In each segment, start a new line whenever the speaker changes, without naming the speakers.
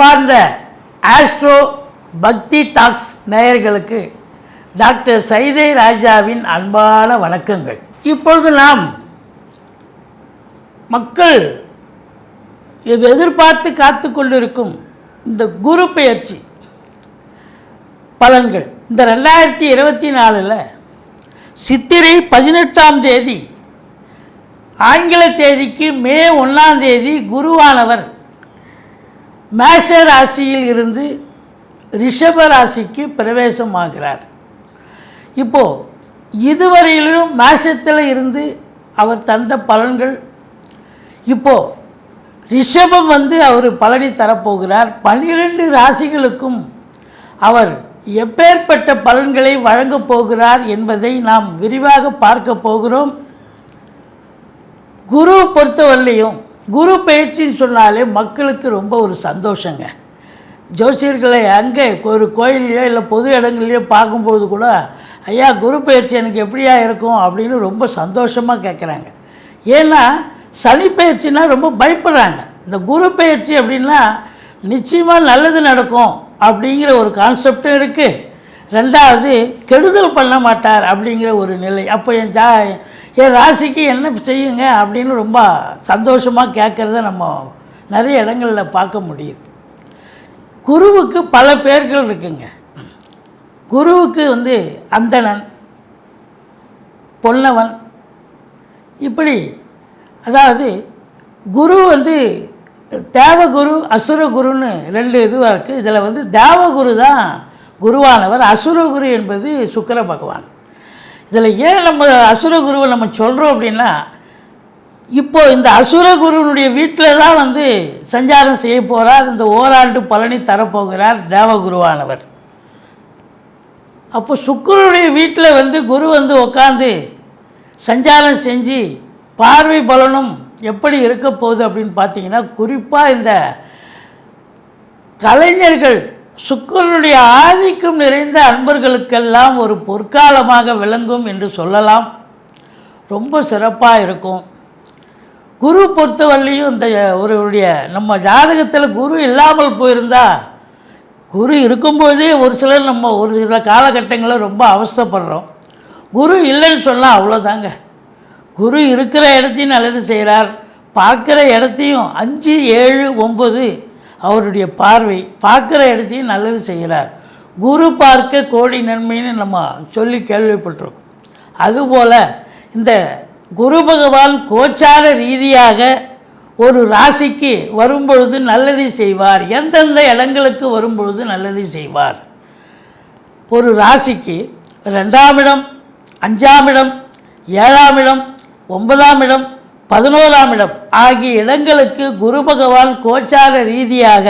அன்பார்ந்த ஆஸ்ட்ரோ பக்தி டாக்ஸ் நேயர்களுக்கு டாக்டர் சைதை ராஜாவின் அன்பான வணக்கங்கள். இப்பொழுது நாம் மக்கள் எதிர்பார்த்து காத்து கொண்டிருக்கும் இந்த குரு பெயர்ச்சி பலன்கள் இந்த 2024 சித்திரை 18ஆம் தேதி ஆங்கில தேதிக்கு மே 1ஆம் தேதி குருவானவர் மேஷ ராசியில் இருந்து ரிஷப ராசிக்கு பிரவேசமாகிறார். இப்போது இதுவரையிலும் மேஷத்தில் இருந்து அவர் தந்த பலன்கள், இப்போது ரிஷபம் அவர் பலனை தரப்போகிறார். 12 ராசிகளுக்கும் அவர் எப்பேற்பட்ட பலன்களை வழங்கப் போகிறார் என்பதை நாம் விரிவாக பார்க்க போகிறோம். குரு பொறுத்தவரையிலையும் குரு பயிற்சின்னு சொன்னாலே மக்களுக்கு ரொம்ப ஒரு சந்தோஷங்க. ஜோசியர்களை அங்கே ஒரு கோயில்லையோ இல்லை பொது இடங்கள்லையோ பார்க்கும்போது கூட, ஐயா குரு பயிற்சி எனக்கு எப்படியா இருக்கும் அப்படின்னு ரொம்ப சந்தோஷமாக கேட்குறாங்க. ஏன்னா சனி பயிற்சினா ரொம்ப பயப்படுறாங்க. இந்த குரு பயிற்சி அப்படின்னா நிச்சயமாக நல்லது நடக்கும் அப்படிங்கிற ஒரு கான்செப்டும் இருக்குது. ரெண்டாவது, கெடுதல் பண்ண மாட்டார் அப்படிங்கிற ஒரு நிலை. அப்போ என் ராசிக்கு என்ன செய்யுங்க அப்படின்னு ரொம்ப சந்தோஷமாக கேட்குறத நம்ம நிறைய இடங்களில் பார்க்க முடியுது. குருவுக்கு பல பேர்கள் இருக்குங்க. குருவுக்கு அந்தணன், பொன்னவன், இப்படி அதாவது குரு தேவகுரு அசுரகுருன்னு 2 இதுவாக இருக்குது. இதில் தேவகுரு தான் குருவானவர், அசுரகுரு என்பது சுக்கிர பகவான். இதில் ஏன் நம்ம அசுரகுருவை நம்ம சொல்கிறோம் அப்படின்னா, இப்போது இந்த அசுரகுருனுடைய வீட்டில் தான் சஞ்சாரம் செய்ய போகிறார். இந்த ஓராண்டு பலனை தரப்போகிறார் தேவகுருவானவர். அப்போ சுக்கிரனுடைய வீட்டில் குரு உட்காந்து சஞ்சாரம் செஞ்சு பார்வை பலனும் எப்படி இருக்க போகுது அப்படின்னு பார்த்தீங்கன்னா, குறிப்பாக இந்த கலைஞர்கள், சுக்கிரனுடைய ஆதிக்கம் நிறைந்த அன்பர்களுக்கெல்லாம் ஒரு பொற்காலமாக விளங்கும் என்று சொல்லலாம். ரொம்ப சிறப்பாக இருக்கும். குரு பொறுத்தவரையிலையும் இந்த ஒருவருடைய நம்ம ஜாதகத்தில் குரு இல்லாமல் போயிருந்தால், குரு இருக்கும்போதே ஒரு சிலர் நம்ம ஒரு சில காலகட்டங்களில் ரொம்ப அவஸ்தைப்படுறோம். குரு இல்லைன்னு சொன்னால் அவ்வளோதாங்க. குரு இருக்கிற இடத்தையும் நல்லது செய்கிறார், பார்க்குற இடத்தையும் 5, 7, 9 அவருடைய பார்வை பார்க்குற இடத்தையும் நல்லது செய்கிறார். குரு பார்க்க கோடி நன்மைன்னு நம்ம சொல்லி கேள்விப்பட்டிருக்கோம். அதுபோல் இந்த குரு பகவான் கோச்சார ரீதியாக ஒரு ராசிக்கு வரும்பொழுது நல்லதை செய்வார். எந்தெந்த இடங்களுக்கு வரும்பொழுது நல்லதை செய்வார்? ஒரு ராசிக்கு 2ஆம் இடம், 5ஆம் இடம், 7ஆம் இடம், 9ஆம் இடம், 11ஆம் இடம் ஆகிய இடங்களுக்கு குரு பகவான் கோச்சார ரீதியாக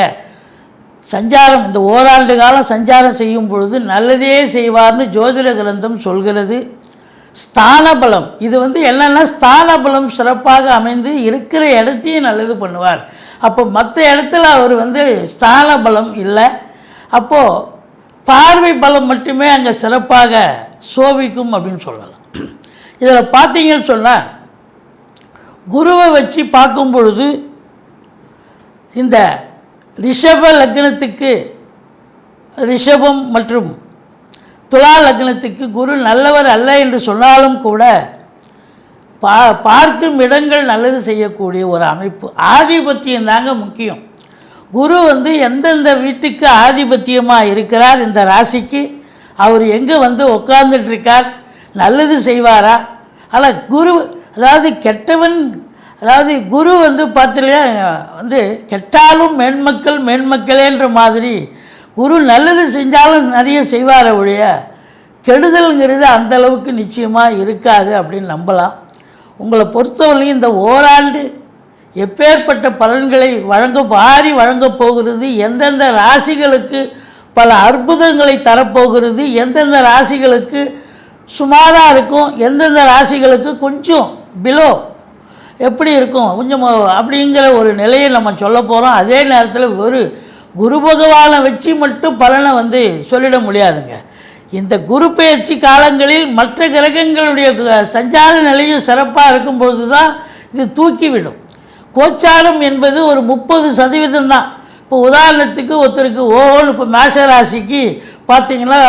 சஞ்சாரம், இந்த ஓராண்டு காலம் சஞ்சாரம் செய்யும் பொழுது நல்லதே செய்வார்னு ஜோதிட கிரந்தம் சொல்கிறது. ஸ்தான பலம், இது என்னென்னா ஸ்தான பலம் சிறப்பாக அமைந்து இருக்கிற இடத்தையும் நல்லது பண்ணுவார். அப்போ மற்ற இடத்துல அவர் ஸ்தான பலம் இல்லை. அப்போது பார்வை பலம் மட்டுமே அங்கே சிறப்பாக சோபிக்கும் அப்படின்னு சொல்லலாம். இதில் பார்த்தீங்கன்னு சொன்னால், குருவை வச்சு பார்க்கும் பொழுது இந்த ரிஷப லக்னத்துக்கு, ரிஷபம் மற்றும் துலா லக்னத்துக்கு குரு நல்லவர் அல்ல என்று சொன்னாலும் கூட பார்க்கும் இடங்கள் நல்லது செய்யக்கூடிய ஒரு அமைப்பு. ஆதிபத்தியம் தாங்க முக்கியம். குரு எந்தெந்த வீட்டுக்கு ஆதிபத்தியமாக இருக்கிறார், இந்த ராசிக்கு அவர் எங்கே உட்கார்ந்துட்டுருக்கார், நல்லது செய்வாரா? ஆனால் குரு கெட்டவன், குரு பார்த்திலையா கெட்டாலும் மேன்மக்கள் மேன்மக்களேன்ற மாதிரி குரு நல்லது செஞ்சாலும் நிறைய செய்வார ஒழிய கெடுதல்ங்கிறது அந்தளவுக்கு நிச்சயமாக இருக்காது அப்படின்னு நம்பலாம். உங்களை பொறுத்தவரையும் இந்த ஓராண்டு எப்பேற்பட்ட பலன்களை வழங்கப் போகிறது, எந்தெந்த ராசிகளுக்கு பல அற்புதங்களை தரப்போகிறது, எந்தெந்த ராசிகளுக்கு சுமாராக இருக்கும், எந்தெந்த ராசிகளுக்கு கொஞ்சம் பிலோ எப்படி இருக்கும் கொஞ்சம் அப்படிங்கிற ஒரு நிலையை நம்ம சொல்ல போகிறோம். அதே நேரத்தில் ஒரு குரு பகவானை வச்சு மட்டும் பலனை சொல்லிட முடியாதுங்க. இந்த குரு பெயர்ச்சி காலங்களில் மற்ற கிரகங்களுடைய சஞ்சார நிலையும் சிறப்பாக இருக்கும்பொழுது தான் இது தூக்கிவிடும். கோச்சாரம் என்பது ஒரு 30% தான். இப்போ உதாரணத்துக்கு ஒருத்தருக்கு ஓஹோன்னு இப்போ மேஷ ராசிக்கு பார்த்தீங்கன்னா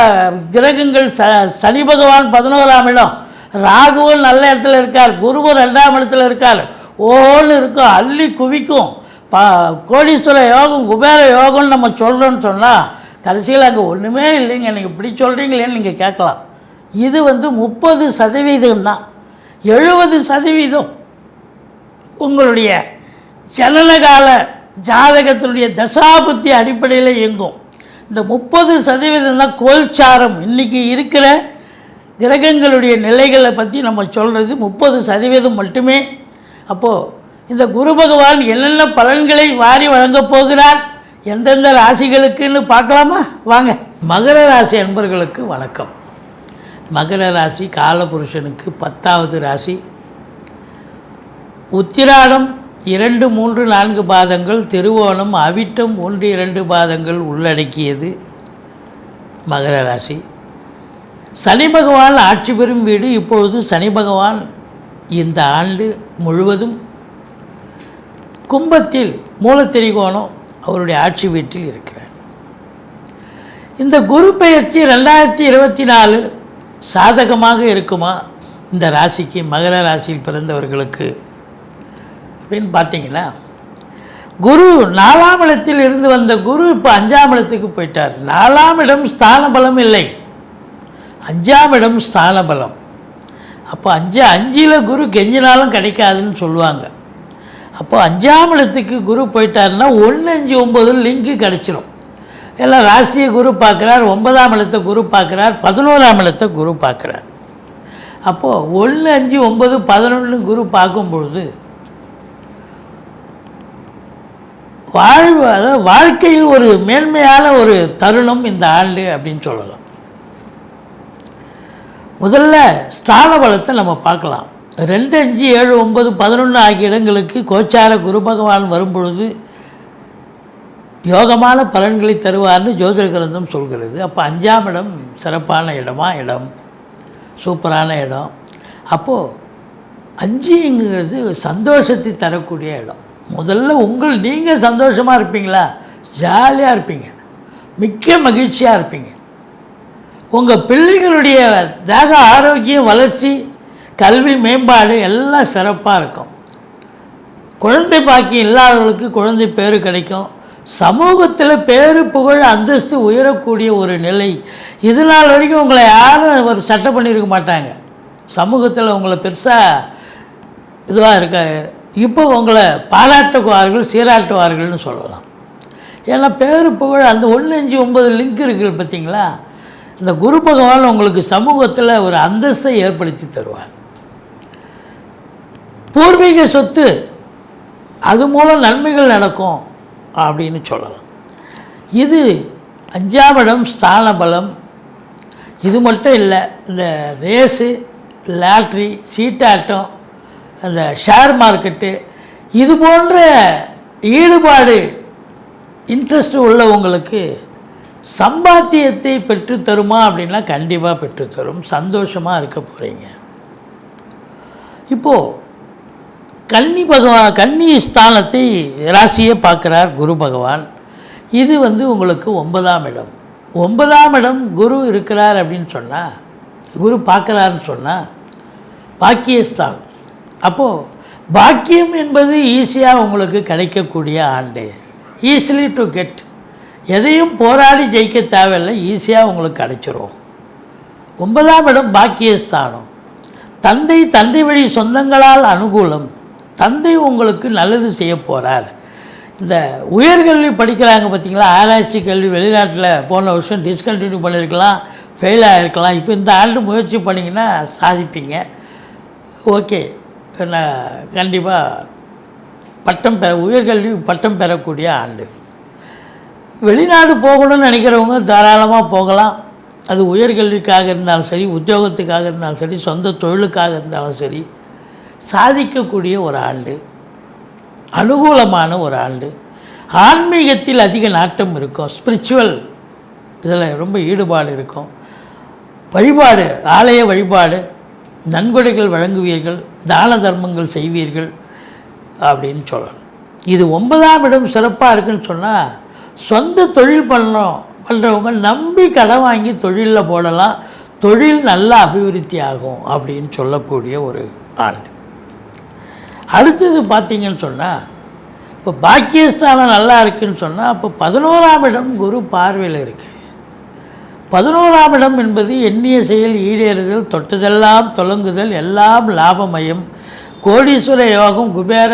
கிரகங்கள் சனி பகவான் 11ஆம் இடம், ராகுவும் நல்ல இடத்துல இருக்கார், குருவும் 2ஆம் இடத்துல இருக்கார், ஓஹோன்னு இருக்கும், அள்ளி குவிக்கும், கோடீஸ்வர யோகம் குபேர யோகம்னு நம்ம சொல்கிறோன்னு சொன்னால் கடைசியில் அங்கே ஒன்றுமே இல்லைங்க, நீங்கள் இப்படி சொல்கிறீங்களேன்னு நீங்கள் கேட்கலாம். இது 30% தான். 70% உங்களுடைய ஜனனகால ஜாதகத்தினுடைய தசாபுத்தி அடிப்படையில் இயங்கும். இந்த 30% தான் கோல்சாரம். இன்றைக்கி இருக்கிற கிரகங்களுடைய நிலைகளை பற்றி நம்ம சொல்கிறது 30% மட்டுமே. அப்போது இந்த குரு பகவான் என்னென்ன பலன்களை வாரி வழங்கப் போகிறார், எந்தெந்த ராசிகளுக்குன்னு பார்க்கலாமா? வாங்க. மகர ராசி அன்பர்களுக்கு வணக்கம். மகர ராசி காலபுருஷனுக்கு 10வது ராசி. உத்திராடம் 2, 3, 4 பாதங்கள், திருவோணம், அவிட்டம் 1, 2 பாதங்கள் உள்ளடக்கியது மகர ராசி. சனி பகவான் ஆட்சி பெறும் வீடு. இப்பொழுது சனி பகவான் இந்த ஆண்டு முழுவதும் கும்பத்தில் மூலத்திரிகோணம் அவருடைய ஆட்சி வீட்டில் இருக்கிறார். இந்த குரு பெயர்ச்சி 2024 சாதகமாக இருக்குமா இந்த ராசிக்கு, மகர ராசியில் பிறந்தவர்களுக்கு அப்படின்னு பார்த்தீங்கன்னா, குரு 4ஆம் இடத்தில் இருந்து வந்த குரு இப்போ 5ஆம் இடத்துக்கு போயிட்டார். 4ஆம் இடம் ஸ்தான பலம் இல்லை, 5ஆம் இடம் ஸ்தான பலம். அப்போ 5ல் குரு கெஞ்சினாலும் கிடைக்காதுன்னு சொல்லுவாங்க. அப்போ 5ஆம் இடத்துக்கு குரு போயிட்டாருன்னா 1, 5, 9 லிங்க்கு கிடச்சிரும். எல்லாம் ராசியை குரு பார்க்குறார், 9ஆம் இடத்தை குரு பார்க்குறார், 11ஆம் இடத்தை குரு பார்க்குறார். அப்போது 1, 5, 9, 11 குரு பார்க்கும் பொழுது அதாவது வாழ்க்கையில் ஒரு மேன்மையான ஒரு தருணம் இந்த ஆண்டு அப்படின்னு சொல்லலாம். முதல்ல ஸ்தான பலத்தை நம்ம பார்க்கலாம். 2, 5, 7, 9, 11 ஆகிய இடங்களுக்கு கோச்சார குரு பகவான் வரும்பொழுது யோகமான பலன்களை தருவார்னு ஜோதிட கிரந்தம் சொல்கிறது. அப்போ 5ஆம் இடம் சிறப்பான இடம், சூப்பரான இடம். அப்போது 5ங்கிறது சந்தோஷத்தை தரக்கூடிய இடம். முதல்ல நீங்கள் சந்தோஷமாக இருப்பீங்களா, ஜாலியாக இருப்பீங்க, மிக்க மகிழ்ச்சியாக இருப்பீங்க. உங்கள் பிள்ளைகளுடைய தேக ஆரோக்கியம், வளர்ச்சி, கல்வி மேம்பாடு எல்லாம் சிறப்பாக இருக்கும். குழந்தை பாக்கியம் இல்லாதவர்களுக்கு குழந்தை பேரு கிடைக்கும். சமூகத்தில் பேரு புகழ் அந்தஸ்து உயரக்கூடிய ஒரு நிலை. இது நாள் வரைக்கும் உங்களை யாரும் ஒரு சட்டை பண்ணியிருக்க மாட்டாங்க, சமூகத்தில் உங்களை பெருசாக இதுவாக இருக்க. இப்போ உங்களை பாராட்டுவார்கள், சீராட்டுவார்கள்னு சொல்லலாம். ஏன்னா பேரு புகழ் அந்த 1, 5, 9 லிங்க் இருக்குது பார்த்தீங்களா. இந்த குரு பகவான் உங்களுக்கு சமூகத்தில் ஒரு அந்தஸ்தை ஏற்படுத்தி தருவார். பூர்வீக சொத்து அது மூலம் நன்மைகள் நடக்கும் அப்படின்னு சொல்லலாம். இது 5ஆம் இடம் ஸ்தான பலம். இது மட்டும் இல்லை, இந்த ரேஸு, லாட்ரி, சீட்டாட்டம், அந்த ஷேர் மார்க்கெட்டு, இது போன்ற ஈடுபாடு இன்ட்ரெஸ்ட் உள்ளவங்களுக்கு சம்பாத்தியத்தை பெற்றுத்தருமா அப்படின்னா கண்டிப்பாக பெற்றுத்தரும். சந்தோஷமாக இருக்க போகிறீங்க. இப்போது கன்னி ஸ்தானத்தை ராசியை பார்க்குறார் குரு பகவான். இது உங்களுக்கு 9ஆம் இடம். 9ஆம் இடம் குரு இருக்கிறார் அப்படின்னு சொன்னால், குரு பார்க்குறாருன்னு சொன்னால் பாக்கியஸ்தானம். அப்போது பாக்கியம் என்பது ஈஸியாக உங்களுக்கு கிடைக்கக்கூடிய ஆண்டு. Easily to get. எதையும் போராடி ஜெயிக்க தேவையில்லை, ஈஸியாக உங்களுக்கு கிடைச்சிரும். 9ஆம் இடம் பாக்கியஸ்தானம். தந்தை வழி சொந்தங்களால் அனுகூலம். தந்தை உங்களுக்கு நல்லது செய்ய போகிறார். இந்த உயர்கல்வி படிக்கிறாங்க பார்த்தீங்களா, ஆராய்ச்சி கல்வி, வெளிநாட்டில் போன வருஷம் டிஸ்கண்டினியூ பண்ணியிருக்கலாம், ஃபெயில் ஆகிருக்கலாம். இப்போ இந்த ஆண்டு முயற்சி பண்ணிங்கன்னா சாதிப்பீங்க. ஓகே, கண்டிப்பாக உயர்கல்வி பட்டம் பெறக்கூடிய ஆண்டு. வெளிநாடு போகணும்னு நினைக்கிறவங்க தாராளமாக போகலாம். அது உயர்கல்விக்காக இருந்தாலும் சரி, உத்தியோகத்துக்காக இருந்தாலும் சரி, சொந்த தொழிலுக்காக இருந்தாலும் சரி, சாதிக்கக்கூடிய ஒரு ஆண்டு, அனுகூலமான ஒரு ஆண்டு. ஆன்மீகத்தில் அதிக நாட்டம் இருக்கும். ஸ்பிரிச்சுவல் இதில் ரொம்ப ஈடுபாடு இருக்கும். வழிபாடு, ஆலய வழிபாடு, நன்கொடைகள் வழங்குவீர்கள், தான தர்மங்கள் செய்வீர்கள் அப்படின்னு சொல்லலாம். இது 9ஆம் இடம் சிறப்பாக இருக்குன்னு சொன்னால் சொந்த தொழில் பண்ணுறவங்க நம்பி கடன் வாங்கி தொழிலில் போடலாம், தொழில் நல்லா அபிவிருத்தி ஆகும் அப்படின்னு சொல்லக்கூடிய ஒரு ஆண்டு. அடுத்தது பார்த்திங்கன்னு சொன்னால், இப்போ பாக்கியஸ்தானம் நல்லா இருக்குதுன்னு சொன்னால், அப்போ 11ஆம் இடம் குரு பார்வையில் இருக்குது. 11ஆம் இடம் என்பது எண்ணிய செயல் ஈடேறுதல், தொட்டதெல்லாம் தொடங்குதல், எல்லாம் லாபமயம், கோடீஸ்வர யோகம், குபேர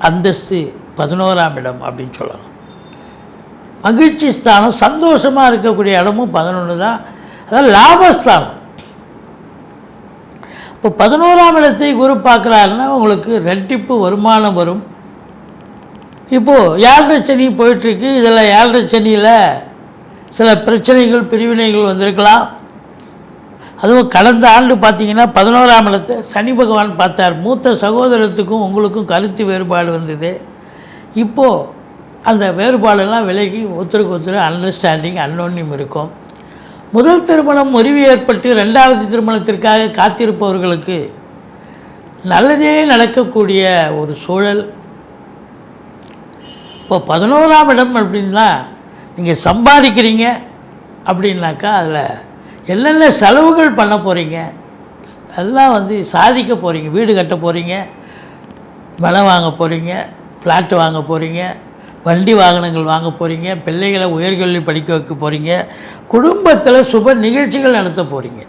அந்தஸ்து 11ஆம் இடம் அப்படின்னு சொல்லலாம். மகிழ்ச்சி ஸ்தானம், சந்தோஷமாக இருக்கக்கூடிய இடமும் 11 தான், அதாவது லாபஸ்தானம். இப்போ 11ஆம் இடத்தை குரு பார்க்குறாருன்னா உங்களுக்கு ரெட்டிப்பு வருமானம் வரும். இப்போது 7.5 சனி போயிட்டுருக்கு. இதில் 7.5 சனியில் சில பிரச்சனைகள் பிரிவினைகள் வந்திருக்கலாம். அதுவும் கடந்த ஆண்டு பார்த்திங்கன்னா 11ஆம் இடத்தை சனி பகவான் பார்த்தார். மூத்த சகோதரத்துக்கும் உங்களுக்கும் கருத்து வேறுபாடு வந்தது. இப்போது அந்த வேறுபாடெல்லாம் விலகி ஒருத்தருக்கு ஒருத்தர் அண்டர்ஸ்டாண்டிங் அன்னோன்யம் இருக்கும். முதல் திருமணம் முறிவு ஏற்பட்டு 2வது திருமணத்திற்காக காத்திருப்பவர்களுக்கு நல்லதே நடக்கக்கூடிய ஒரு சூழல். இப்போ 11ஆம் இடம் அப்படின்னா நீங்கள் சம்பாதிக்கிறீங்க அப்படின்னாக்கா அதில் என்னென்ன செலவுகள் பண்ண போகிறீங்க, அதெல்லாம் சாதிக்க போகிறீங்க. வீடு கட்ட போகிறீங்க, நிலம் வாங்க போகிறீங்க, ஃப்ளாட்டு வாங்க போகிறீங்க, வண்டி வாகனங்கள் வாங்க போகிறீங்க, பிள்ளைகளை உயர்கல்வி படிக்க வைக்க போகிறீங்க, குடும்பத்தில் சுப நிகழ்ச்சிகள் நடத்த போகிறீங்க.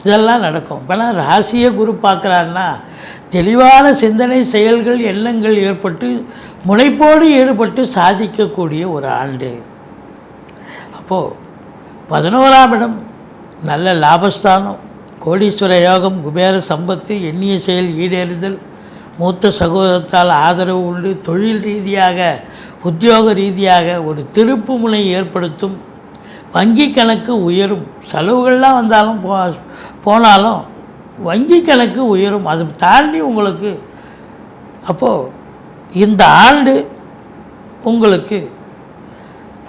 இதெல்லாம் நடக்கும். இப்போனா ராசியை குரு பார்க்குறாருன்னா தெளிவான சிந்தனை, செயல்கள், எண்ணங்கள் ஏற்பட்டு முனைப்போடு ஈடுபட்டு சாதிக்கக்கூடிய ஒரு ஆண்டு. அப்போது 11ஆம் இடம் நல்ல லாபஸ்தானம், கோடீஸ்வர யோகம், குபேர சம்பத்து, எண்ணிய செயல் ஈடேறுதல், மூத்த சகோதரத்தால் ஆதரவு உண்டு, தொழில் ரீதியாக உத்தியோக ரீதியாக ஒரு திருப்பு முனை ஏற்படுத்தும், வங்கி கணக்கு உயரும். செலவுகள்லாம் வந்தாலும் போனாலும் வங்கி கணக்கு உயரும். அதை தாண்டி உங்களுக்கு அப்போது இந்த ஆண்டு உங்களுக்கு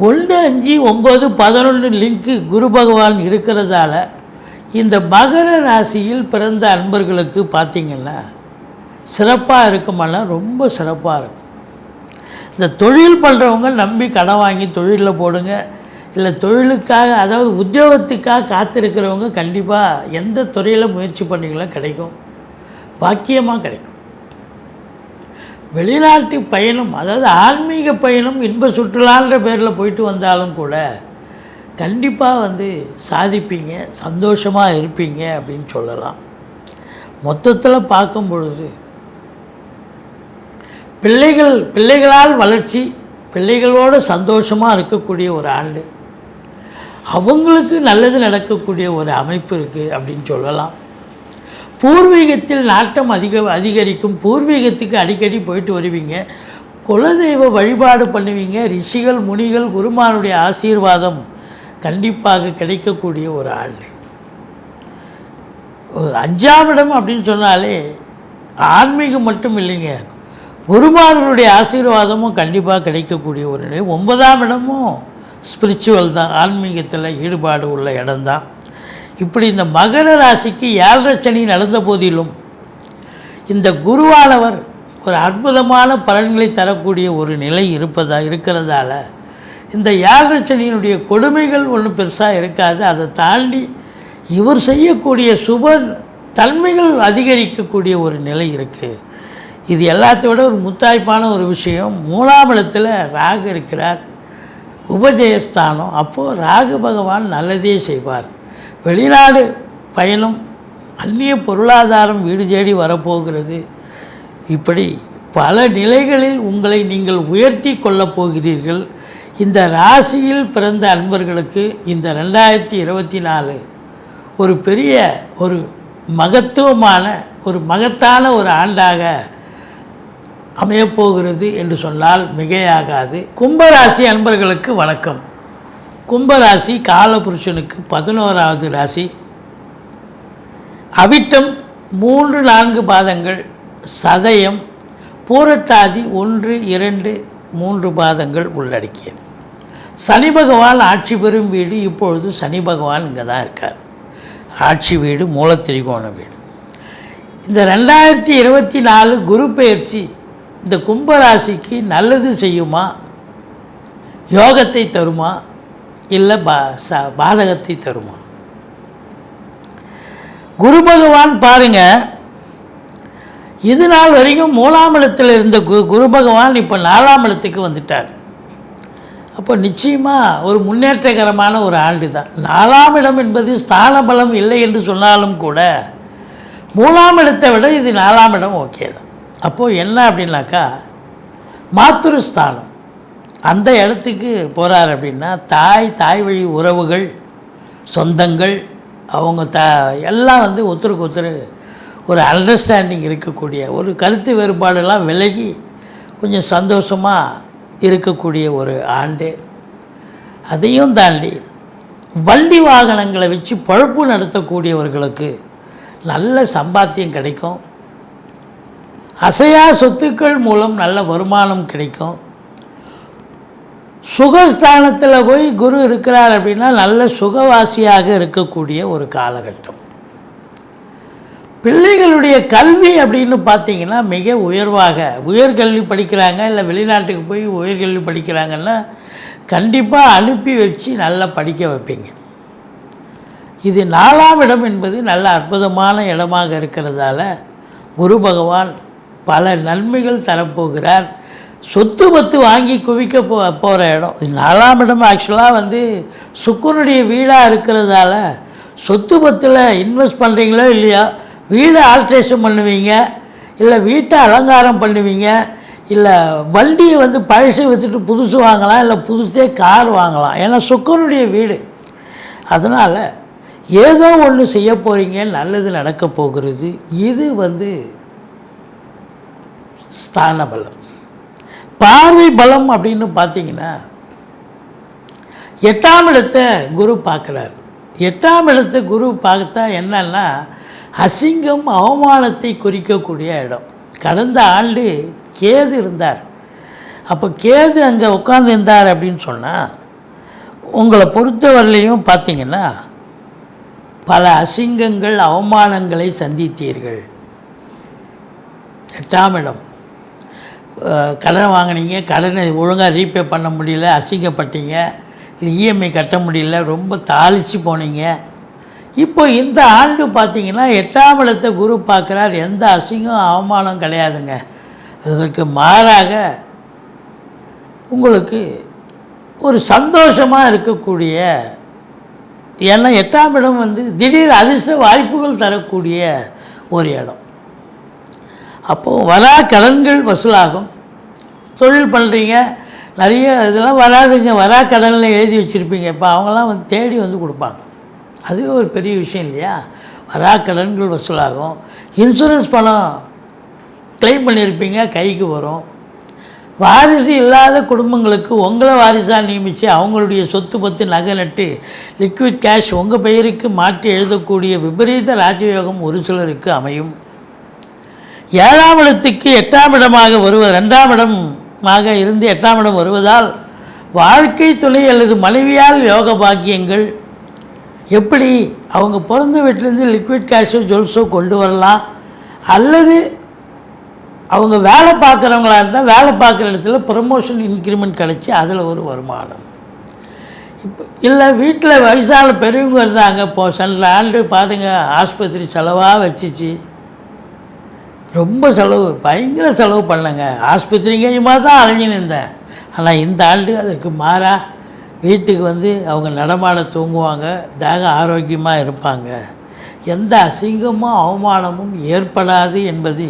1, 5, 9, 11 லிங்க்கு குரு பகவான் இருக்கிறதால இந்த மகர ராசியில் பிறந்த அன்பர்களுக்கு பார்த்திங்கன்னா சிறப்பாக இருக்குமானா ரொம்ப சிறப்பாக இருக்கும். இந்த தொழில் பண்ணுறவங்க நம்பி கடன் வாங்கி தொழிலில் போடுங்க. இல்லை தொழிலுக்காக, அதாவது உத்தியோகத்துக்காக காத்திருக்கிறவங்க கண்டிப்பாக எந்த துறையில் முயற்சி பண்ணிக்கலாம் கிடைக்கும், பாக்கியமாக கிடைக்கும். வெளிநாட்டு பயணம், அதாவது ஆன்மீக பயணம், இன்ப சுற்றுலான்ற பேரில் போயிட்டு வந்தாலும் கூட கண்டிப்பாக சாதிப்பீங்க, சந்தோஷமாக இருப்பீங்க அப்படின்னு சொல்லலாம். மொத்தத்தில் பார்க்கும் பொழுது பிள்ளைகளால் வளர்ச்சி, பிள்ளைகளோடு சந்தோஷமாக இருக்கக்கூடிய ஒரு ஆண்டு, அவங்களுக்கு நல்லது நடக்கக்கூடிய ஒரு அமைப்பு இருக்குது அப்படின்னு சொல்லலாம். பூர்வீகத்தில் நாட்டம் அதிகரிக்கும். பூர்வீகத்துக்கு அடிக்கடி போயிட்டு வருவீங்க, குலதெய்வ வழிபாடு பண்ணுவீங்க. ரிஷிகள், முனிகள், குருமானுடைய ஆசீர்வாதம் கண்டிப்பாக கிடைக்கக்கூடிய ஒரு ஆண்டு. 5ஆம் இடம் அப்படின்னு சொன்னாலே ஆன்மீகம் மட்டும் இல்லைங்க, குருமார்களுடைய ஆசீர்வாதமும் கண்டிப்பாக கிடைக்கக்கூடிய ஒரு நிலை. 9ஆம் இடமும் ஸ்பிரிச்சுவல் தான், ஆன்மீகத்தில் ஈடுபாடு உள்ள இடம்தான். இப்படி இந்த மகர ராசிக்கு 7.5 சனி நடந்த போதிலும் இந்த குருவானவர் ஒரு அற்புதமான பலன்களை தரக்கூடிய ஒரு நிலை இருக்கிறதால இந்த 7.5 சனியினுடைய கொடுமைகள் ஒன்றும் பெருசாக இருக்காது. அதை தாண்டி இவர் செய்யக்கூடிய சுப தன்மைகள் அதிகரிக்கக்கூடிய ஒரு நிலை இருக்குது. இது எல்லாத்தை விட ஒரு முத்தாய்ப்பான ஒரு விஷயம், 3ஆம் இடத்துல ராகு இருக்கிறார், உபஜயஸ்தானம். அப்போது ராகு பகவான் நல்லதே செய்வார். வெளிநாடு பயணம், அந்நிய பொருளாதாரம் வீடு தேடி வரப்போகிறது. இப்படி பல நிலைகளில் உங்களை நீங்கள் உயர்த்தி கொள்ளப் போகிறீர்கள். இந்த ராசியில் பிறந்த அன்பர்களுக்கு இந்த 2024 ஒரு பெரிய ஒரு மகத்துவமான ஒரு மகத்தான ஒரு ஆண்டாக அமையப்போகிறது என்று சொன்னால் மிகையாகாது. கும்பராசி அன்பர்களுக்கு வணக்கம். கும்பராசி காலபுருஷனுக்கு 11வது ராசி. அவிட்டம் 3, 4 பாதங்கள், சதயம், பூரட்டாதி 1, 2, 3 பாதங்கள் உள்ளடக்கியது. சனி பகவான் ஆட்சி பெறும் வீடு. இப்பொழுது சனி பகவான் இங்கே தான் இருக்கார். ஆட்சி வீடு, மூலத்திரிகோண வீடு. இந்த 2024 குரு பெயர்ச்சி இந்த கும்பராசிக்கு நல்லது செய்யுமா யோகத்தை தருமா இல்லை பாதகத்தை தருமா? குரு பகவான் பாருங்கள், இது நாள் வரைக்கும் 3ஆம் இடத்தில் இருந்த குரு பகவான் இப்போ 4ஆம் இடத்துக்கு வந்துட்டார். அப்போ நிச்சயமாக ஒரு முன்னேற்றகரமான ஒரு ஆண்டு தான். 4ஆம் இடம் என்பது ஸ்தான பலம் இல்லை என்று சொன்னாலும் கூட 3ஆம் இடத்தை விட இது 4ஆம் இடம் ஓகே தான். அப்போது என்ன அப்படின்னாக்கா, மாத்ருஸ்தானம் அந்த இடத்துக்கு போகிறார் அப்படின்னா தாய் வழி உறவுகள், சொந்தங்கள், அவங்க எல்லாம் வந்து ஒருத்தருக்கு ஒருத்தர் ஒரு அண்டர்ஸ்டாண்டிங் இருக்கக்கூடிய, ஒரு கருத்து வேறுபாடெல்லாம் விலகி கொஞ்சம் சந்தோஷமாக இருக்கக்கூடிய ஒரு ஆண்டு. அதையும் தாண்டி வண்டி வாகனங்களை வச்சு பொழப்பு நடத்தக்கூடியவர்களுக்கு நல்ல சம்பாத்தியம் கிடைக்கும். அசையா சொத்துக்கள் மூலம் நல்ல வருமானம் கிடைக்கும். சுகஸ்தானத்தில் போய் குரு இருக்கிறார் அப்படின்னா நல்ல சுகவாசியாக இருக்கக்கூடிய ஒரு காலகட்டம். பிள்ளைகளுடைய கல்வி அப்படின்னு பார்த்தீங்கன்னா மிக உயர்கல்வி படிக்கிறாங்க, இல்லை வெளிநாட்டுக்கு போய் உயர்கல்வி படிக்கிறாங்கன்னா கண்டிப்பாக அனுப்பி வச்சு நல்லா படிக்க வைப்பீங்க. இது 4ஆம் இடம் என்பது நல்ல அற்புதமான இடமாக இருக்கிறதால குரு பகவான் பல நன்மைகள் தரப்போகிறார். சொத்து பத்து வாங்கி குவிக்க போகிற இடம். 4ஆம் இடம் ஆக்சுவலாக வந்து சுக்கிரனுடைய வீடாக இருக்கிறதால சொத்து பத்தில் இன்வெஸ்ட் பண்ணுறீங்களோ இல்லையா, வீடை ஆல்ட்ரேஷன் பண்ணுவீங்க, இல்லை வீட்டை அலங்காரம் பண்ணுவீங்க, இல்லை வண்டியை வந்து பழசை வச்சுட்டு புதுசு வாங்கலாம், இல்லை புதுசே கார் வாங்கலாம். ஏன்னா சுக்கிரனுடைய வீடு. அதனால் ஏதோ ஒன்று செய்ய போகிறீங்க, நல்லது நடக்க போகிறது. இது வந்து ஸ்தான பலம். பார்வை பலம் அப்படின்னு பார்த்தீங்கன்னா 8ஆம் இடத்தை குரு பார்க்குறார். 8ஆம் இடத்தை குரு பார்த்தா என்னன்னா அசிங்கம், அவமானத்தை குறிக்கக்கூடிய இடம். கடந்த ஆண்டு கேது இருந்தார். அப்போ கேது அங்கே உட்கார்ந்துருந்தார் அப்படின்னு சொன்னால் உங்களை பொறுத்தவரையிலையும் பார்த்தீங்கன்னா பல அசிங்கங்கள், அவமானங்களை சந்தித்தீர்கள். 8ஆம் இடம். கடன் வாங்கினீங்க, கடனை ஒழுங்காக ரீபே பண்ண முடியல, அசிங்கப்பட்டீங்க, இஎம்ஐ கட்ட முடியல, ரொம்ப தாளித்து போனீங்க. இப்போ இந்த ஆண்டு பார்த்திங்கன்னா 8ஆம் இடத்தை குரு பார்க்குறார். எந்த அசிங்கம் அவமானம் கிடையாதுங்க. அதற்கு மாறாக உங்களுக்கு ஒரு சந்தோஷமாக இருக்கக்கூடிய, ஏன்னா 8ஆம் இடம் வந்து திடீர் அதிர்ஷ்ட வாய்ப்புகள் தரக்கூடிய ஒரு இடம். அப்போது வரா கடன்கள் வசூலாகும். தொழில் பண்ணுறீங்க, நிறைய இதெல்லாம் வராதுங்க, வரா கடனில் எழுதி வச்சுருப்பீங்க. இப்போ அவங்களாம் வந்து தேடி வந்து கொடுப்பாங்க. அதுவே ஒரு பெரிய விஷயம் இல்லையா? வரா கடன்கள் வசூலாகும். இன்சூரன்ஸ் பணம் கிளைம் பண்ணியிருப்பீங்க, கைக்கு வரும். வாரிசு இல்லாத குடும்பங்களுக்கு உங்களை வாரிசாக நியமித்து அவங்களுடைய சொத்து பத்து நகை நட்டு லிக்விட் கேஷ் உங்கள் பெயருக்கு மாற்றி எழுதக்கூடிய விபரீத ராஜயோகம் ஒரு சிலருக்கு அமையும். 7ஆம் இடத்துக்கு 8ஆம் இடமாக 2ஆம் இடமாக இருந்து 8ஆம் இடம் வருவதால் வாழ்க்கை துணை அல்லது மனைவியால் யோக பாக்கியங்கள். எப்படி அவங்க பிறந்த வீட்டிலேருந்து லிக்விட் கேஷோ ஜுவல்ஸோ கொண்டு வரலாம், அல்லது அவங்க வேலை பார்க்குறவங்களா இருந்தால் வேலை பார்க்குற இடத்துல ப்ரமோஷன் இன்க்ரிமெண்ட் கிடச்சி அதில் ஒரு வருமானம். இப்போ இல்லை வீட்டில் வயசான பெரியவங்க இருந்தாங்க, இப்போது சென்ற ஆண்டு பாருங்க ஆஸ்பத்திரி செலவாக வச்சிச்சு, ரொம்ப செலவு, பயங்கர செலவு பண்ணேங்க. ஆஸ்பத்திரிங்கேயுமா தான் அலைஞ்சின்னு இருந்தேன். ஆனால் இந்த ஆண்டு அதுக்கு மாறாக வீட்டுக்கு வந்து அவங்க நடமாட தூங்குவாங்க, தேக ஆரோக்கியமாக இருப்பாங்க, எந்த அசிங்கமும் அவமானமும் ஏற்படாது என்பது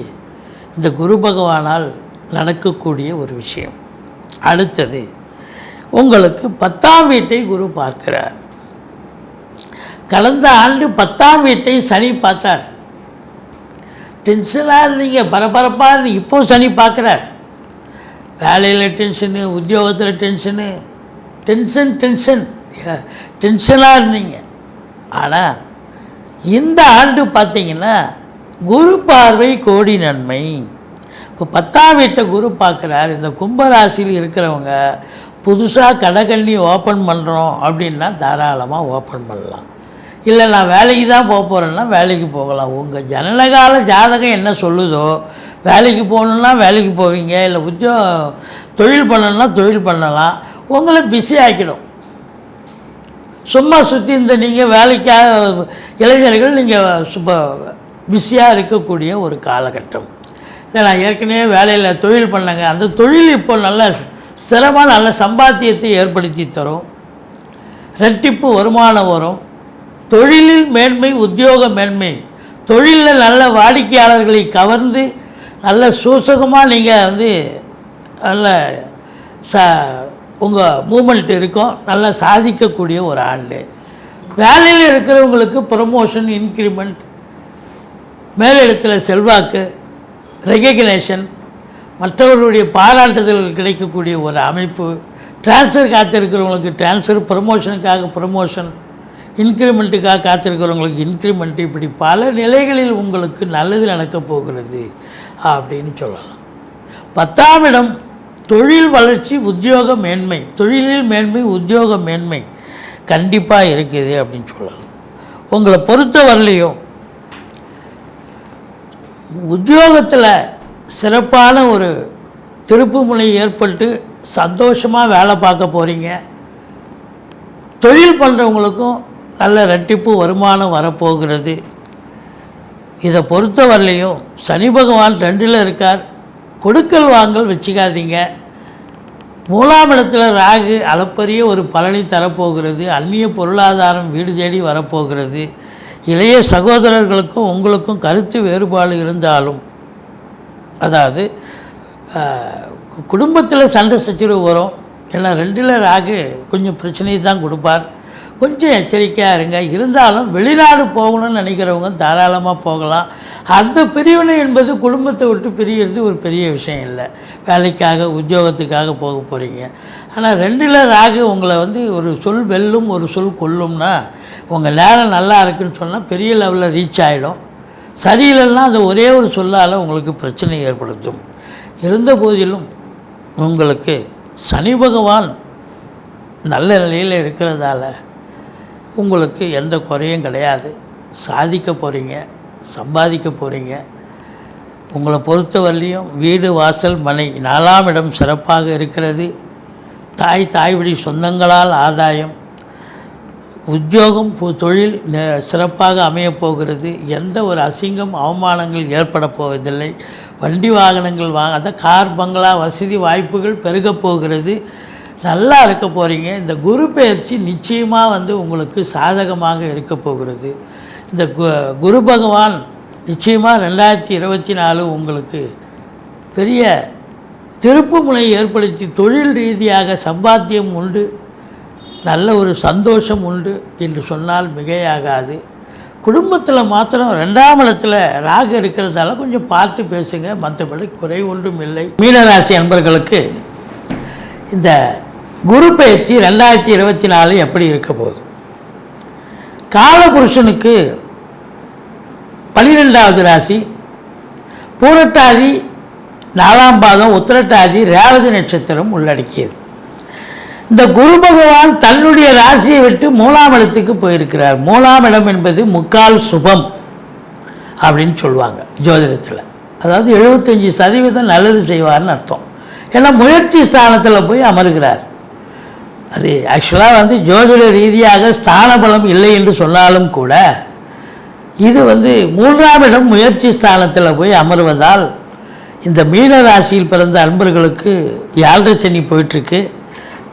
இந்த குரு பகவானால் நடக்கக்கூடிய ஒரு விஷயம். அடுத்தது உங்களுக்கு 10ஆம் வீட்டை குரு பார்க்கிறார். கடந்த ஆண்டு 10ஆம் வீட்டை சனி பார்த்தார். டென்ஷனாக இருந்தீங்க, பரபரப்பாக இருந்தீங்க. இப்போது சனி பார்க்குறார். வேலையில் டென்ஷனு, உத்தியோகத்தில் டென்ஷனாக இருந்தீங்க. ஆனால் இந்த ஆண்டு பார்த்திங்கன்னா குரு பார்வை கோடி நன்மை. இப்போ 10ஆம் வீட்டை குரு பார்க்குறார். இந்த கும்பராசியில் இருக்கிறவங்க புதுசாக கடைக்கண்ணி ஓப்பன் பண்ணுறோம் அப்படின்னா தாராளமாக ஓப்பன் பண்ணலாம். இல்லை நான் வேலைக்கு தான் போக போகிறேன்னா வேலைக்கு போகலாம். உங்கள் ஜனனகால ஜாதகம் என்ன சொல்லுதோ வேலைக்கு போகணுன்னா வேலைக்கு போவீங்க, இல்லை தொழில் பண்ணணுன்னா தொழில் பண்ணலாம். உங்களை பிஸி ஆக்கிடும். சும்மா சுற்றி இந்த நீங்கள் வேலைக்காக இளைஞர்கள் நீங்கள் பிஸியாக இருக்கக்கூடிய ஒரு காலகட்டம். இல்லை நான் ஏற்கனவே வேலையில் தொழில் பண்ணேங்க, அந்த தொழில் இப்போ நல்ல ஸ்திரமாக நல்ல சம்பாத்தியத்தை ஏற்படுத்தி தரும், ரெட்டிப்பு வருமானம் வரும், தொழிலில் மேன்மை, உத்தியோக மேன்மை, தொழிலில் நல்ல வாடிக்கையாளர்களை கவர்ந்து நல்ல சூசகமாக நீங்கள் நல்ல உங்கள் மூமெண்ட் இருக்கும், நல்லா சாதிக்கக்கூடிய ஒரு ஆண்டு. வேலையில் இருக்கிறவங்களுக்கு ப்ரமோஷன், இன்க்ரிமெண்ட், மேலிடத்தில் செல்வாக்கு, ரெகக்னேஷன், மற்றவர்களுடைய பாராட்டுதல் கிடைக்கக்கூடிய ஒரு அமைப்பு, டிரான்ஸ்ஃபர் காத்திருக்கிறவங்களுக்கு டிரான்ஸ்ஃபர், ப்ரமோஷனுக்காக ப்ரமோஷன், இன்க்ரிமெண்ட்டுக்காக காத்திருக்கிறவங்களுக்கு இன்க்ரிமெண்ட், இப்படி பல நிலைகளில் உங்களுக்கு நல்லது நடக்கப் போகிறது அப்படின்னு சொல்லலாம். 10ஆம் இடம் தொழில் வளர்ச்சி, உத்தியோக மேன்மை, தொழிலில் மேன்மை, உத்தியோக மேன்மை கண்டிப்பாக இருக்குது அப்படின்னு சொல்லலாம். உங்களை பொறுத்த வரலையும் உத்தியோகத்தில் சிறப்பான ஒரு திருப்புமுனை ஏற்பட்டு சந்தோஷமாக வேலை பார்க்க போகிறீங்க. தொழில் பண்ணுறவங்களுக்கும் நல்ல ரெட்டிப்பு வருமானம் வரப்போகிறது. இதை பொறுத்த வரலையும் சனி பகவான் 2ல் இருக்கார். கொடுக்கல் வாங்கல் வச்சுக்காதீங்க. 3ஆம் இடத்துல ராகு அளப்பரிய ஒரு பலனை தரப்போகிறது. அந்நிய பொருளாதாரம் வீடு தேடி வரப்போகிறது. இளைய சகோதரர்களுக்கும் உங்களுக்கும் கருத்து வேறுபாடு இருந்தாலும், அதாவது குடும்பத்தில் சண்டை சச்சரவு வரும். ஏன்னா 2ல் ராகு கொஞ்சம் பிரச்சனையை தான் கொடுப்பார். கொஞ்சம் எச்சரிக்கையாக இருங்க. இருந்தாலும் வெளிநாடு போகணும்னு நினைக்கிறவங்க தாராளமாக போகலாம். அந்த பிரிவினை என்பது குடும்பத்தை விட்டு பிரிகிறது ஒரு பெரிய விஷயம் இல்லை. வேலைக்காக உத்தியோகத்துக்காக போக போகிறீங்க. ஆனால் 2ல் ராகு உங்களை ஒரு சொல் வெல்லும், ஒரு சொல் கொல்லும்னா, உங்கள் நேரம் நல்லா இருக்குன்னு சொன்னால் பெரிய லெவலில் ரீச் ஆகிடும். சரியில்லைன்னா அந்த ஒரே ஒரு சொல்லால் உங்களுக்கு பிரச்சனை ஏற்படுத்தும். இருந்த போதிலும் உங்களுக்கு சனி பகவான் நல்ல நிலையில் இருக்கிறதால உங்களுக்கு எந்த குறையும் கிடையாது. சாதிக்க போகிறீங்க, சம்பாதிக்க போகிறீங்க. உங்களை பொறுத்தவரையிலையும் வீடு, வாசல், மனை, 4ஆம் இடம் சிறப்பாக இருக்கிறது. தாய் வழி சொந்தங்களால் ஆதாயம், உத்தியோகம், தொழில் சிறப்பாக அமையப்போகிறது. எந்த ஒரு அசிங்கம், அவமானங்கள் ஏற்பட போவதில்லை. வண்டி வாகனங்கள் அந்த கார், பங்களா வசதி வாய்ப்புகள் பெருகப் போகிறது. நல்லா இருக்க போகிறீங்க. இந்த குரு பெயர்ச்சி நிச்சயமாக உங்களுக்கு சாதகமாக இருக்க போகிறது. இந்த குரு பகவான் நிச்சயமாக 2024 உங்களுக்கு பெரிய திருப்புமுனை ஏற்படுத்தி தொழில் ரீதியாக சம்பாத்தியம் உண்டு, நல்ல ஒரு சந்தோஷம் உண்டு என்று சொன்னால் மிகையாகாது. குடும்பத்தில் மாத்திரம் 2ஆம் இடத்துல ராகு இருக்கிறதால கொஞ்சம் பார்த்து பேசுங்க, மற்றபடி குறை ஒன்றும் இல்லை. மீனராசி அன்பர்களுக்கு இந்த குரு பெயர்ச்சி 2024 எப்படி இருக்க போகுது? காலபுருஷனுக்கு 12வது ராசி, பூரட்டாதி 4ஆம் பாதம், உத்திரட்டாதி, ரேவதி நட்சத்திரம் உள்ளடக்கியது. இந்த குரு பகவான் தன்னுடைய ராசியை விட்டு 3ஆம் இடத்துக்கு போயிருக்கிறார். 3ஆம் இடம் என்பது முக்கால் சுபம் அப்படின்னு சொல்லுவாங்க ஜோதிடத்தில். அதாவது 75% நல்லது செய்வார்னு அர்த்தம். ஏன்னா முயற்சி ஸ்தானத்தில் போய் அமர்கிறார். அது ஆக்சுவலாக ஜோதிட ரீதியாக ஸ்தான பலம் இல்லை என்று சொன்னாலும் கூட இது 3ஆம் இடம் முயற்சி ஸ்தானத்தில் போய் அமர்வதால் இந்த மீன ராசியில் பிறந்த அன்பர்களுக்கு 7.5 சனி போயிட்டுருக்கு.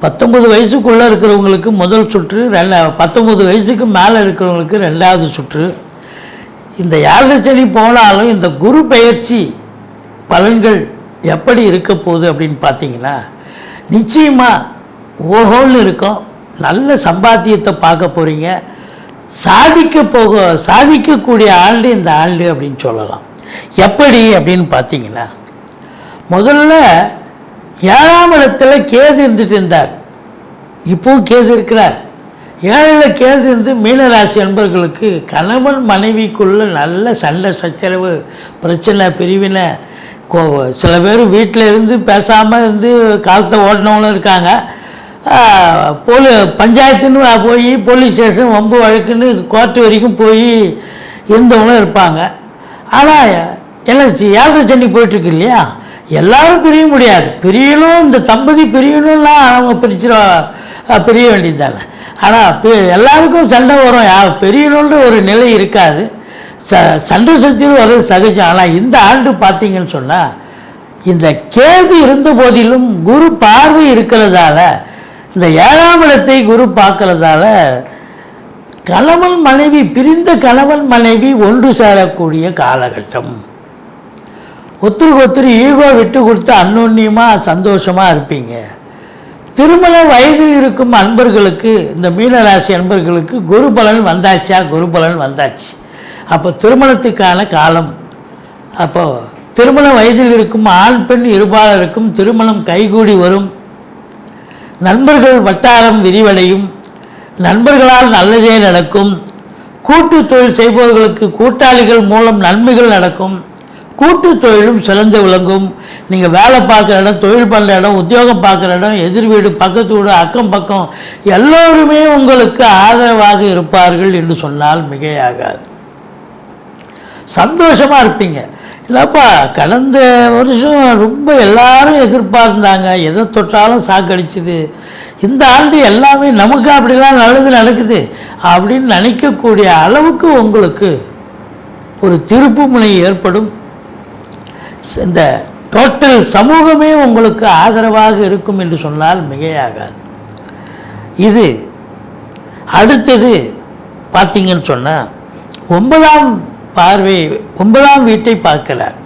19 வயசுக்குள்ளே இருக்கிறவங்களுக்கு முதல் சுற்று, 19 வயசுக்கு மேலே இருக்கிறவங்களுக்கு 2வது சுற்று. இந்த 7.5 சனி போனாலும் இந்த குரு பெயர்ச்சி பலன்கள் எப்படி இருக்க போகுது அப்படின்னு பார்த்தீங்கன்னா, நிச்சயமாக ஓஹோன்னு இருக்கும். நல்ல சம்பாத்தியத்தை பார்க்க போகிறீங்க. சாதிக்கக்கூடிய ஆண்டு இந்த ஆண்டு அப்படின்னு சொல்லலாம். எப்படி அப்படின்னு பார்த்தீங்கன்னா, முதல்ல 7ஆம் இடத்துல கேது இருந்துட்டு இருந்தார். இப்போவும் கேது இருக்கிறார். 7ல் கேது இருந்து மீனராசி அன்பர்களுக்கு கணவன் மனைவிக்குள்ள நல்ல சண்டை சச்சரவு, பிரச்சனை, பிரிவினை. சில பேர் வீட்டில் இருந்து பேசாமல் இருந்து காலத்தை ஓட்டினவங்களும் இருக்காங்க. பஞ்சாயத்துன்னு போய் போலீஸ் ஸ்டேஷன் வம்பு வழக்குன்னு கோர்ட்டு வரைக்கும் போய் இருந்தவங்களும் இருப்பாங்க. ஆனால் என்ன 7.5 சனி போயிட்டுருக்கு இல்லையா, எல்லாரும் பிரிய முடியாது. பிரியணும், இந்த தம்பதி பிரியணும்னா அவங்க பிரிய வேண்டியது தானே. ஆனால் எல்லாருக்கும் சண்டை வரும், பிரியணுன்ற ஒரு நிலை இருக்காது. சண்டை சச்சரவு வர்றது சகஜம். ஆனால் இந்த ஆண்டு பார்த்தீங்கன்னு சொன்னால் இந்த கேது இருந்த போதிலும் குரு பார்வை இருக்கிறதால, இந்த 7ஆம் இடத்தை குரு பார்க்கறதால கணவன் மனைவி, பிரிந்த கணவன் மனைவி ஒன்று சேரக்கூடிய காலகட்டம். ஒருத்தருக்கு ஒருத்தர் ஈகோ விட்டு கொடுத்து அன்னோன்யமாக சந்தோஷமாக இருப்பீங்க. திருமண வயதில் இருக்கும் அன்பர்களுக்கு, இந்த மீனராசி அன்பர்களுக்கு குரு பலன் வந்தாச்சா? குரு பலன் வந்தாச்சு. அப்போ திருமணத்துக்கான காலம். அப்போது திருமண வயதில் இருக்கும் ஆண் பெண் இருபாலருக்கும் திருமணம் கைகூடி வரும். நண்பர்கள் வட்டாரம் விரிவடையும். நண்பர்களால் நல்லதே நடக்கும். கூட்டு தொழில் செய்பவர்களுக்கு கூட்டாளிகள் மூலம் நன்மைகள் நடக்கும். கூட்டு தொழிலும் சிறந்து விளங்கும். நீங்கள் வேலை பார்க்குற இடம், தொழில் பண்ணுற இடம், உத்தியோகம் பார்க்குற இடம், எதிர் வீடு, பக்கத்து வீடு, அக்கம் பக்கம் எல்லோருமே உங்களுக்கு ஆதரவாக இருப்பார்கள் என்று சொன்னால் மிகையாகாது. சந்தோஷமாக இருப்பீங்க. இல்லைப்பா, கடந்த வருஷம் ரொம்ப எல்லாரும் எதிர்பார்த்தாங்க, எதை தொட்டாலும் சாக்கடிச்சுது. இந்த ஆண்டு எல்லாமே நமக்கு அப்படிலாம் நல்லது நடக்குது அப்படின்னு நினைக்கக்கூடிய அளவுக்கு உங்களுக்கு ஒரு திருப்பு முனை ஏற்படும். இந்த டோட்டல் சமூகமே உங்களுக்கு ஆதரவாக இருக்கும் என்று சொன்னால் மிகையாகாது. இது அடுத்தது பார்த்தீங்கன்னு சொன்னால் 9ஆம் பார்வை, 9ஆம் வீட்டை பார்க்கிறார்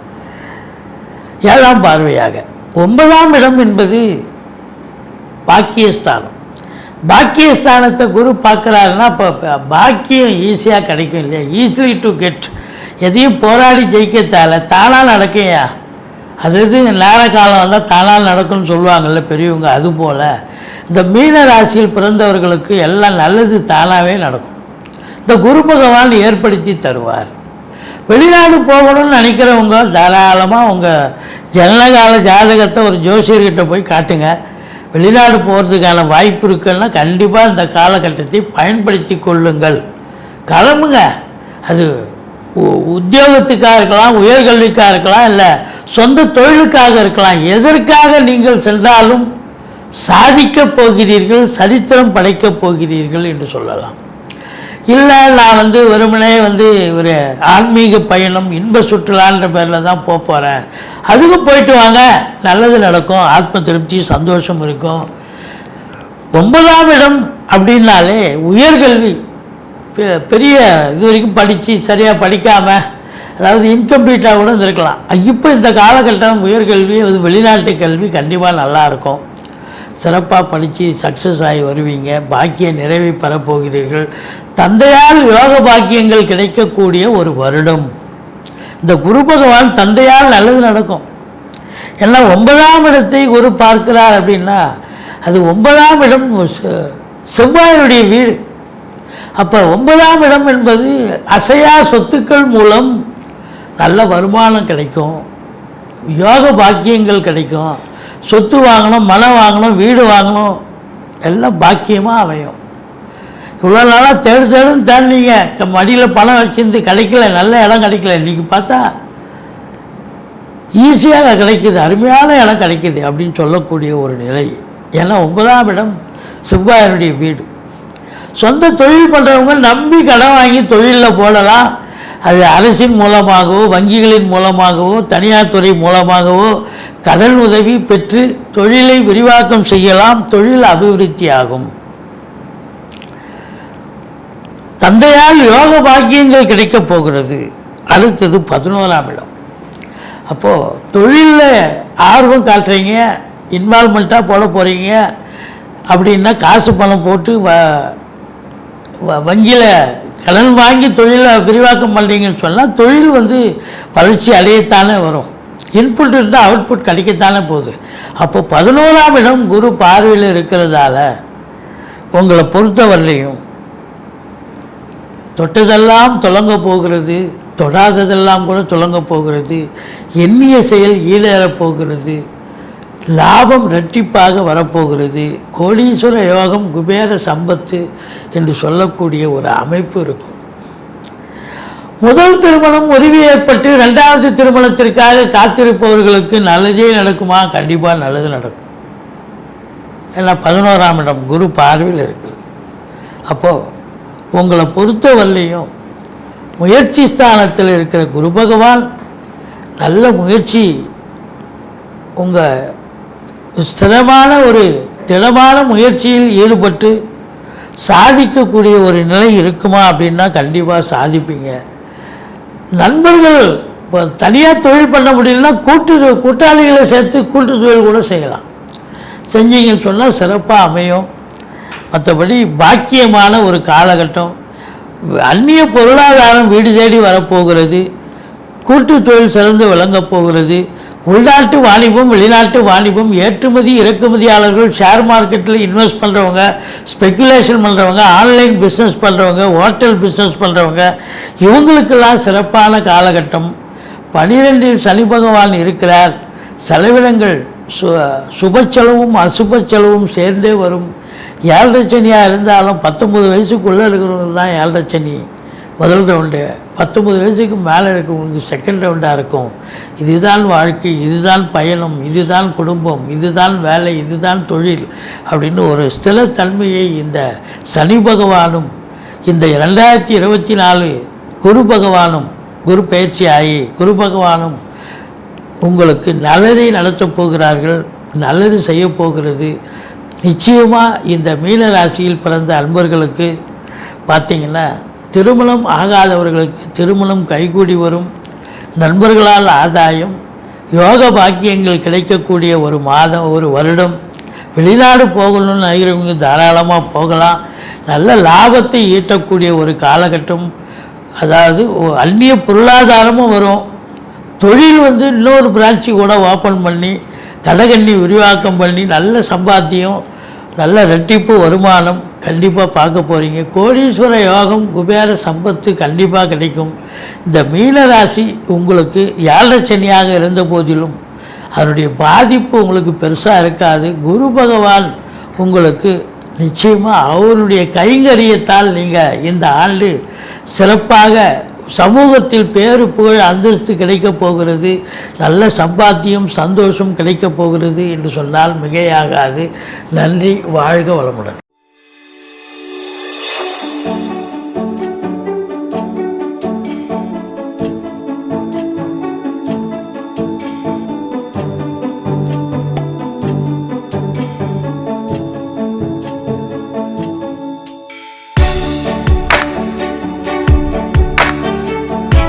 7ஆம் பார்வையாக. 9ஆம் இடம் என்பது பாக்கியஸ்தானம். பாக்கியஸ்தானத்தை குரு பார்க்குறாருன்னா இப்போ பாக்கியம் ஈஸியாக கிடைக்கும் இல்லையா? Easily to get. எதையும் போராடி ஜெயிக்கத்தால தானாக நடக்கையா? அது நேர காலம் வந்தால் தானால் நடக்கும்னு சொல்லுவாங்கள்ல பெரியவங்க. அதுபோல் இந்த மீன ராசியில் பிறந்தவர்களுக்கு எல்லாம் நல்லது தானாகவே நடக்கும். இந்த குரு பகவான் ஏற்படுத்தி தருவார். வெளிநாடு போகணும்னு நினைக்கிறவங்க தாராளமாக உங்கள் ஜனனகால ஜாதகத்தை ஒரு ஜோசியர்கிட்ட போய் காட்டுங்க. வெளிநாடு போகிறதுக்கான வாய்ப்பு இருக்குன்னா கண்டிப்பாக இந்த காலகட்டத்தை பயன்படுத்தி கொள்ளுங்கள். கிளம்புங்க. அது உத்தியோகத்துக்காக இருக்கலாம், உயர்கல்விக்காக இருக்கலாம், இல்லை சொந்த தொழிலுக்காக இருக்கலாம். எதற்காக நீங்கள் சென்றாலும் சாதிக்கப் போகிறீர்கள், சரித்திரம் படைக்கப் போகிறீர்கள் என்று சொல்லலாம். இல்லை நான் வெறுமனே ஒரு ஆன்மீக பயணம், இன்ப சுற்றுலான்ற பேரில் தான் போகிறேன், அதுக்கும் போயிட்டு வாங்க, நல்லது நடக்கும், ஆத்ம திருப்தி, சந்தோஷம் இருக்கும். 9ஆம் இடம் அப்படின்னாலே உயர்கல்வி. பெரிய இது வரைக்கும் படித்து சரியாக படிக்காமல், அதாவது இன்கம்ப்ளீட்டாக கூட இருந்திருக்கலாம். இப்போ இந்த காலகட்டம் உயர்கல்வி, அது வெளிநாட்டு கல்வி கண்டிப்பாக நல்லாயிருக்கும். சிறப்பாக படித்து சக்ஸஸ் ஆகி வருவீங்க. பாக்கிய நிறைவை பெறப்போகிறீர்கள். தந்தையால் யோக பாக்கியங்கள் கிடைக்கக்கூடிய ஒரு வருடம். இந்த குரு பகவான் தந்தையால் நல்லது நடக்கும். ஏன்னா 9ஆம் இடத்தை குரு பார்க்கிறார் அப்படின்னா அது 9ஆம் இடம் செவ்வாயினுடைய வீடு. அப்போ 9ஆம் இடம் என்பது அசையா சொத்துக்கள் மூலம் நல்ல வருமானம் கிடைக்கும், யோக பாக்கியங்கள் கிடைக்கும். சொத்து வாங்கணும், மனம் வாங்கணும், வீடு வாங்கணும், எல்லாம் பாக்கியமாக அமையும். இவ்வளோ நாளாக தேடுன்னு தேடினீங்க, மடியில் பணம் வச்சுருந்து கிடைக்கல, நல்ல இடம் கிடைக்கல. இன்றைக்கி பார்த்தா ஈஸியாக கிடைக்கிது, அருமையான இடம் கிடைக்கிது அப்படின்னு சொல்லக்கூடிய ஒரு நிலை. ஏன்னா 9ஆம் இடம் செவ்வாயினுடைய வீடு. சொந்த தொழில் பண்ணுறவங்க நம்பி கடன் வாங்கி தொழிலில் போடலாம். அது அரசின் மூலமாகவோ, வங்கிகளின் மூலமாகவோ, தனியார் துறை மூலமாகவோ கடன் உதவி பெற்று தொழிலை விரிவாக்கம் செய்யலாம். தொழில் அபிவிருத்தி ஆகும். தந்தையால் யோக பாக்கியங்கள் கிடைக்கப் போகிறது. அடுத்தது 11ஆம் இடம். அப்போது தொழிலில் ஆர்வம் காட்டுறீங்க, இன்வால்மெண்ட்டாக போட போகிறீங்க அப்படின்னா காசு பணம் போட்டு வங்கியில் கடன் வாங்கி தொழிலை விரிவாக்கம் பண்ணுறீங்கன்னு சொன்னால் தொழில் வளர்ச்சி அடையத்தானே வரும். இன்புட் இருந்தால் அவுட்புட் கிடைக்கத்தானே போகுது. அப்போ 11ஆம் இடம் குரு பார்வையில் இருக்கிறதால உங்களை பொறுத்தவரையிலையும் தொட்டதெல்லாம் தொடங்க போகிறது, தொடாததெல்லாம் கூட தொடங்க போகிறது. எண்ணிய செயல் ஈடேறப் போகிறது. லாபம் இரட்டிப்பாக வரப்போகிறது. கோடீஸ்வர யோகம், குபேர சம்பத்து என்று சொல்லக்கூடிய ஒரு அமைப்பு இருக்கும். முதல் திருமணம் முறிவு ஏற்பட்டு 2வது திருமணத்திற்காக காத்திருப்பவர்களுக்கு நல்லதே நடக்குமா? கண்டிப்பாக நல்லது நடக்கும். ஏன்னா 11ஆம் இடம் குரு பார்வையில் இருக்குது. அப்போது உங்களை பொறுத்தவரையிலையும் முயற்சி ஸ்தானத்தில் இருக்கிற குரு பகவான் நல்ல முயற்சி, உங்கள் ஸ்திரமான ஒரு திடமான முயற்சியில் ஈடுபட்டு சாதிக்கக்கூடிய ஒரு நிலை இருக்குமா அப்படின்னா கண்டிப்பாக சாதிப்பீங்க. நண்பர்கள் இப்போ தனியாக தொழில் பண்ண முடியலன்னா கூட்டாளிகளை சேர்த்து கூட்டு தொழில் கூட செய்யலாம். செஞ்சீங்கன்னு சொன்னால் சிறப்பாக அமையும். மற்றபடி பாக்கியமான ஒரு காலகட்டம். அந்நிய பொருளாதாரம் வீடு தேடி வரப்போகிறது. கூட்டு தொழில் சிறந்து விளங்கப் போகிறது. உள்நாட்டு வாணிபம், வெளிநாட்டு வாணிபம், ஏற்றுமதி இறக்குமதியாளர்கள், ஷேர் மார்க்கெட்டில் இன்வெஸ்ட் பண்ணுறவங்க, ஸ்பெக்குலேஷன் பண்ணுறவங்க, ஆன்லைன் பிஸ்னஸ் பண்ணுறவங்க, ஹோட்டல் பிஸ்னஸ் பண்ணுறவங்க, இவங்களுக்கெல்லாம் சிறப்பான காலகட்டம். 12இல் சனி பகவான் இருக்கிறார். செலவினங்கள் சுப செலவும் அசுப செலவும் சேர்ந்தே வரும். 7.5 சனியாக இருந்தாலும் 19 வயசுக்குள்ளே இருக்கிறவங்க தான் 7.5 சனி முதல் ரவுண்டு. 19 வயசுக்கு மேலே இருக்கிறவங்களுக்கு செகண்ட் ரவுண்டாக இருக்கும். இதுதான் வாழ்க்கை, இதுதான் பயணம், இதுதான் குடும்பம், இதுதான் வேலை, இதுதான் தொழில் அப்படின்னு ஒரு ஸ்திரத்தன்மையை இந்த சனி பகவானும் இந்த 2024 குரு பகவானும், குரு பயிற்சி ஆகி குரு பகவானும் உங்களுக்கு நல்லதை நடத்தப் போகிறார்கள். நல்லது செய்ய போகிறது. நிச்சயமாக இந்த மீன ராசியில் பிறந்த அன்பர்களுக்கு பார்த்திங்கன்னா திருமணம் ஆகாதவர்களுக்கு திருமணம் கைகூடி வரும். நண்பர்களால் ஆதாயம், யோக பாக்கியங்கள் கிடைக்கக்கூடிய ஒரு மாதம், ஒரு வருடம். வெளிநாடு போகணும்னு நினைக்கிறவங்க தாராளமாக போகலாம். நல்ல லாபத்தை ஈட்டக்கூடிய ஒரு காலகட்டம். அதாவது அந்நிய பொருளாதாரமும் வரும். தொழில் இன்னொரு பிரான்ச்சு கூட ஓப்பன் பண்ணி கடகண்ணி விரிவாக்கம் பண்ணி நல்ல சம்பாத்தியம், நல்ல ரெட்டிப்பு வருமானம் கண்டிப்பாக பார்க்க போகிறீங்க. கோடீஸ்வர யோகம், குபேர சம்பத்து கண்டிப்பாக கிடைக்கும். இந்த மீனராசி உங்களுக்கு 7.5 சனியாக இருந்த போதிலும் அதனுடைய பாதிப்பு உங்களுக்கு பெருசாக இருக்காது. குரு பகவான் உங்களுக்கு நிச்சயமாக அவருடைய கைங்கரியத்தால் நீங்கள் இந்த ஆண்டு சிறப்பாக சமூகத்தில் பேரு புகழ் அந்தஸ்து கிடைக்கப் போகிறது. நல்ல சம்பாத்தியம் சந்தோஷம் கிடைக்கப் போகிறது என்று சொன்னால் மிகையாகாது. நன்றி. வாழ்க வளமுடன்.